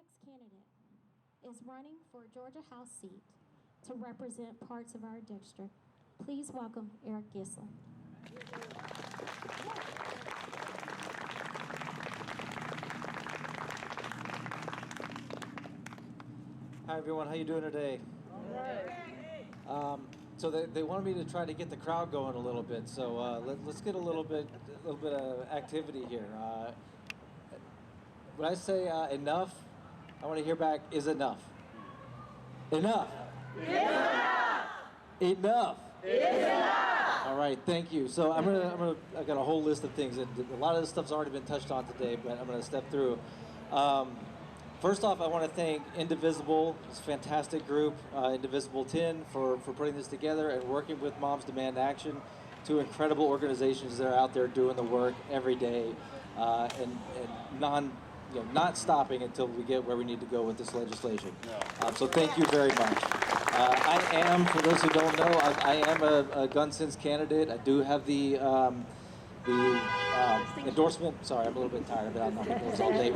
next candidate is running for Georgia House seat to represent parts of our district. Please welcome Eric Gisler. Hi everyone, how you doing today? So they wanted me to try to get the crowd going a little bit. So let's get a little bit of activity here. When I say enough, I want to hear back. Is enough? Enough. Enough. Enough. Enough. All right, thank you. So I got a whole list of things. A lot of this stuff's already been touched on today, but I'm going to step through. First off, I want to thank Indivisible, this fantastic group, Indivisible 10, for putting this together and working with Moms Demand Action, two incredible organizations that are out there doing the work every day and not stopping until we get where we need to go with this legislation. So thank you very much. I am, for those who don't know, I am a gun sense candidate. I do have the endorsement. Sorry, I'm a little bit tired, but I'm not going to close all day.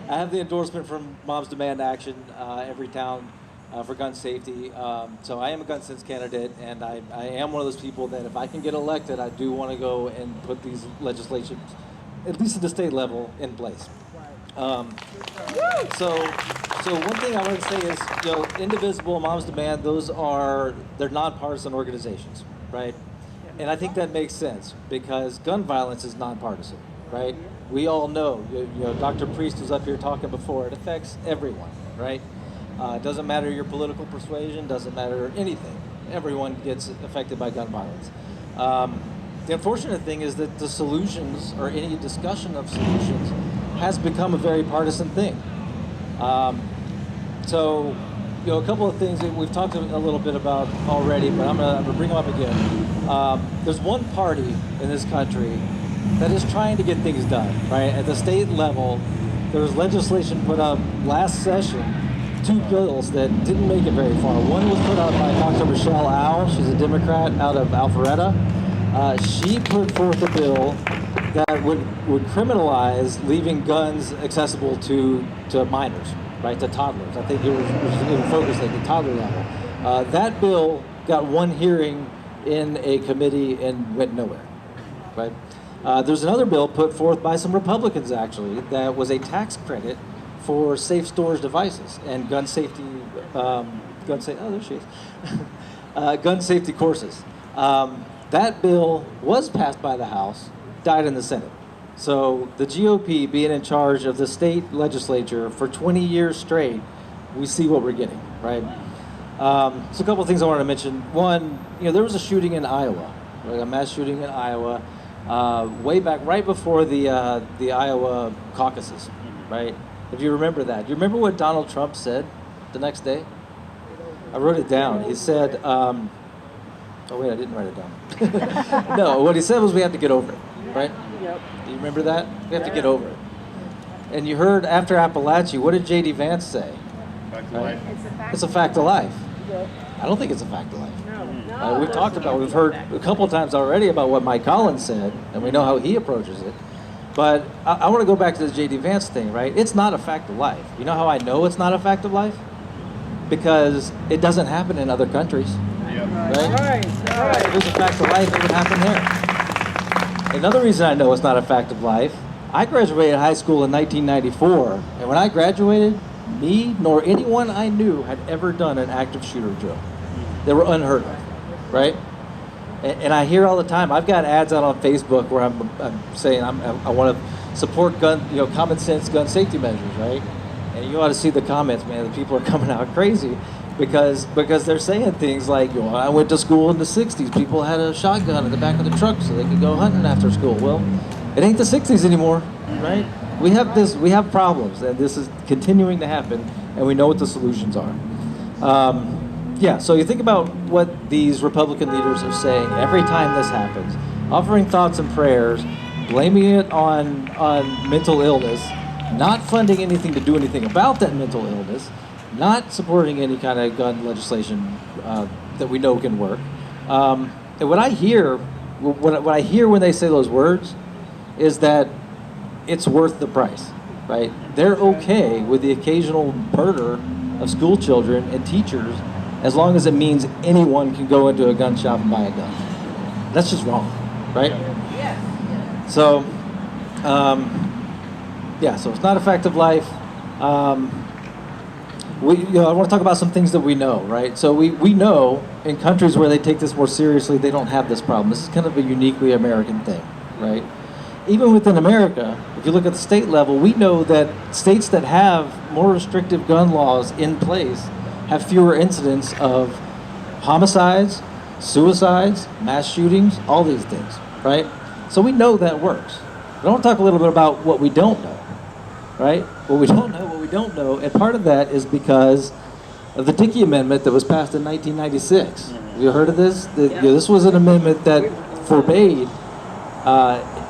I have the endorsement from Moms Demand Action, every town, for gun safety. So I am a gun sense candidate, and I am one of those people that if I can get elected, I do want to go and put these legislations, at least at the state level, in place. So one thing I want to say is, Indivisible, Moms Demand, they're nonpartisan organizations, right? And I think that makes sense because gun violence is nonpartisan, right? We all know, Dr. Priest was up here talking before, it affects everyone, right? It doesn't matter your political persuasion, doesn't matter anything. Everyone gets affected by gun violence. The unfortunate thing is that the solutions, or any discussion of solutions, has become a very partisan thing. So, a couple of things that we've talked a little bit about already, but I'm gonna bring them up again. There's one party in this country that is trying to get things done, right? At the state level, there was legislation put up last session, two bills that didn't make it very far. One was put out by Dr. Michelle Au. She's a Democrat out of Alpharetta. She put forth a bill that would criminalize leaving guns accessible to minors, right, to toddlers. I think it was even focused at the toddler level. That bill got one hearing in a committee and went nowhere, right? There's another bill put forth by some Republicans, actually, that was a tax credit for safe storage devices and gun safety, oh, there she is. Gun safety courses. That bill was passed by the House, died in the Senate. So the GOP being in charge of the state legislature for 20 years straight, we see what we're getting, right? So a couple of things I wanted to mention. One, there was a shooting in Iowa, right? A mass shooting in Iowa, way back right before the Iowa caucuses, right? If you remember that. Do you remember what Donald Trump said the next day? I wrote it down. He said, oh wait, I didn't write it down. No, what he said was we have to get over it, right? Yep. Do you remember that? We have to get over it. And you heard after Appalachia, what did J.D. Vance say? Fact of life. It's a fact of life. Yep. I don't think it's a fact of life. No. We've heard a couple of times already about what Mike Collins said, and we know how he approaches it. But I want to go back to the J.D. Vance thing, right? It's not a fact of life. You know how I know it's not a fact of life? Because it doesn't happen in other countries. Yep. Right? Right. If it was a fact of life, it would happen there. Another reason I know it's not a fact of life, I graduated high school in 1994, and when I graduated, me nor anyone I knew had ever done an active shooter drill. They were unheard of, right? And I hear all the time, I've got ads out on Facebook where I'm saying I want to support common sense gun safety measures, right? And you ought to see the comments, man. The people are coming out crazy because they're saying things like, I went to school in the 60s. People had a shotgun in the back of the truck so they could go hunting after school. Well, it ain't the 60s anymore, right? We have problems, and this is continuing to happen, and we know what the solutions are. So you think about what these Republican leaders are saying every time this happens, offering thoughts and prayers, blaming it on mental illness, not funding anything to do anything about that mental illness, not supporting any kind of gun legislation that we know can work. And what I hear when they say those words is that it's worth the price. right? They're okay with the occasional murder of school children and teachers as long as it means anyone can go into a gun shop and buy a gun. That's just wrong, right? So, so it's not a fact of life. I want to talk about some things that we know, right? So we know in countries where they take this more seriously, they don't have this problem. This is kind of a uniquely American thing, right? Even within America, if you look at the state level, we know that states that have more restrictive gun laws in place have fewer incidents of homicides, suicides, mass shootings, all these things, right? So we know that works. But I want to talk a little bit about what we don't know, right? What we don't know, and part of that is because of the Dickey Amendment that was passed in 1996. Have you heard of this? This was an amendment that forbade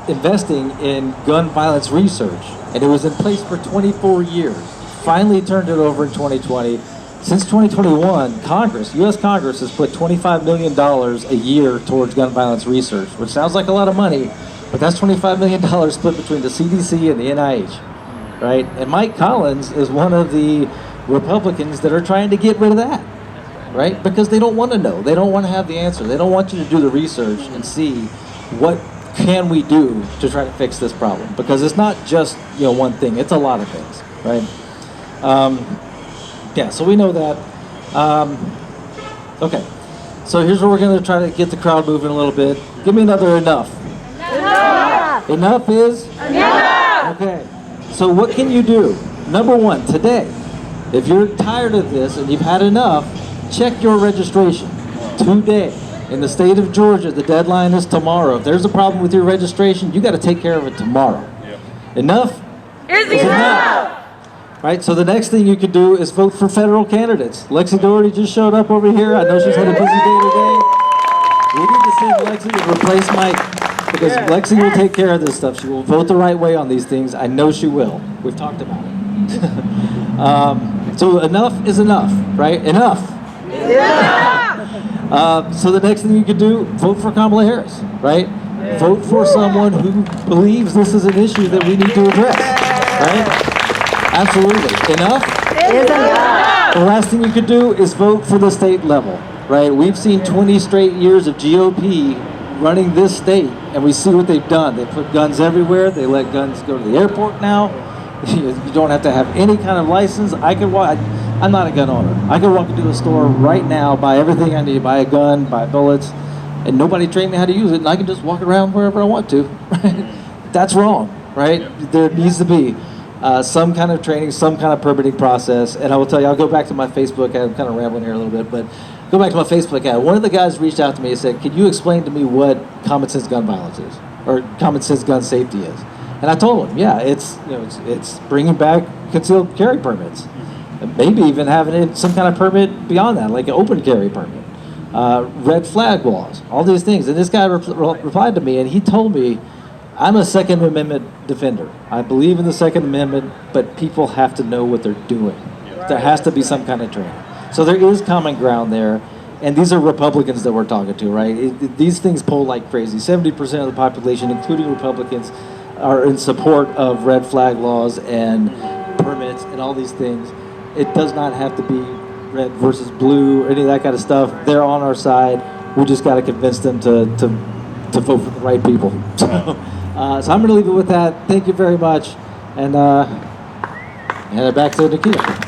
investing in gun violence research, and it was in place for 24 years. Finally turned it over in 2020. Since 2021, U.S. Congress has put $25 million a year towards gun violence research, which sounds like a lot of money, but that's $25 million split between the CDC and the NIH, right? And Mike Collins is one of the Republicans that are trying to get rid of that, right? Because they don't want to know. They don't want to have the answer. They don't want you to do the research and see what can we do to try to fix this problem, because it's not just one thing, it's a lot of things, right? So we know that. Okay, so here's where we're going to try to get the crowd moving a little bit. Give me another enough. Enough is enough. Okay, so what can you do? Number one, today, if you're tired of this and you've had enough, check your registration today. In the state of Georgia, the deadline is tomorrow. If there's a problem with your registration, you got to take care of it tomorrow. Enough is enough. Right, so the next thing you could do is vote for federal candidates. Lexi Doherty just showed up over here. I know she's had a busy day today. We need to send Lexi to replace Mike, because Lexi will take care of this stuff. She will vote the right way on these things. I know she will. We've talked about it. So enough is enough, right? Enough. So the next thing you could do, vote for Kamala Harris, right? Vote for someone who believes this is an issue that we need to address, right? Absolutely. Enough is enough. The last thing you could do is vote for the state level, right? We've seen 20 straight years of GOP running this state, and we see what they've done. They put guns everywhere. They let guns go to the airport now. You don't have to have any kind of license. I'm not a gun owner. I can walk into a store right now, buy everything I need, buy a gun, buy bullets, and nobody trained me how to use it, and I can just walk around wherever I want to. Right? That's wrong, right? There needs to be some kind of training, some kind of permitting process. And I will tell you, I'll go back to my Facebook ad. I'm kind of rambling here a little bit, but go back to my Facebook ad. One of the guys reached out to me and said, "Can you explain to me what common sense gun violence is, or common sense gun safety is?" And I told him, it's bringing back concealed carry permits, and maybe even having some kind of permit beyond that, like an open carry permit, red flag laws, all these things. And this guy replied to me, and he told me, "I'm a Second Amendment defender. I believe in the Second Amendment, but people have to know what they're doing. There has to be some kind of training." So there is common ground there, and these are Republicans that we're talking to, right? These things poll like crazy. 70% of the population, including Republicans, are in support of red flag laws and permits and all these things. It does not have to be red versus blue or any of that kind of stuff. They're on our side. We just got to convince them to vote for the right people. So I'm going to leave it with that. Thank you very much, and hand it back to Nikita.